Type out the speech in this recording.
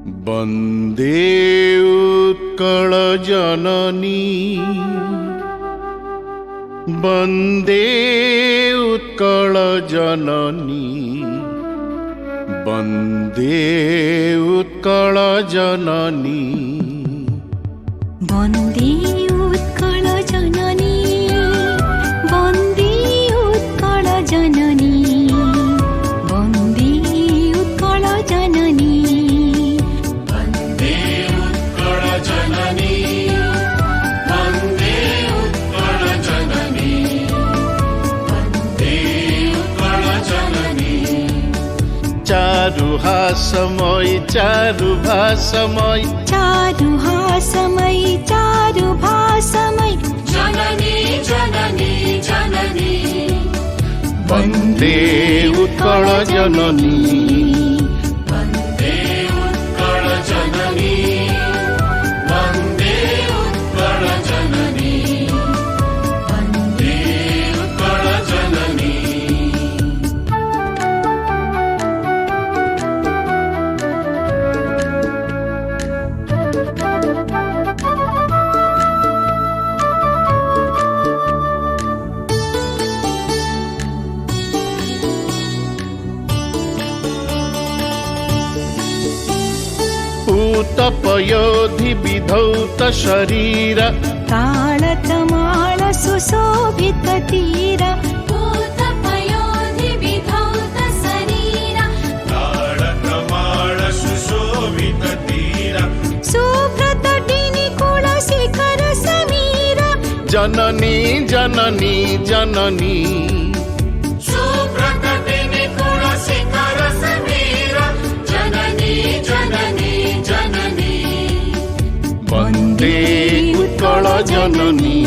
वन्दे उत्कल जननी वन्दे उत्कल जननी वन्दे उत्कल जननी वन्दे उत्कल जननी वन्दे उत्कल जननी वन्दे उत्कल जननी वन्दे उत्कल जननी वन्दे उत्कल जननी वन्दे उत्कल जननी चारुहासमय चारुभासमय चारुहासमय चारुभासमय जननी जननी जननी वन्दे उत्कल जननी वन्दे उत्कल जननी वन्दे उत्कल जननी वन्दे उत्कल जननी पूतपयोधि विधौत शरीर ताळतमाळ सुशोभित तीर पूतपयोधि विधौत शरीर ताळतमाळ सुशोभित तीर सुभ्रतटिनि कुल शिखर समीर जननी जननी जननी सुप्रकटिनि कुल शिखर समीर जननी जननी जननी वन्दे उत्कल जननी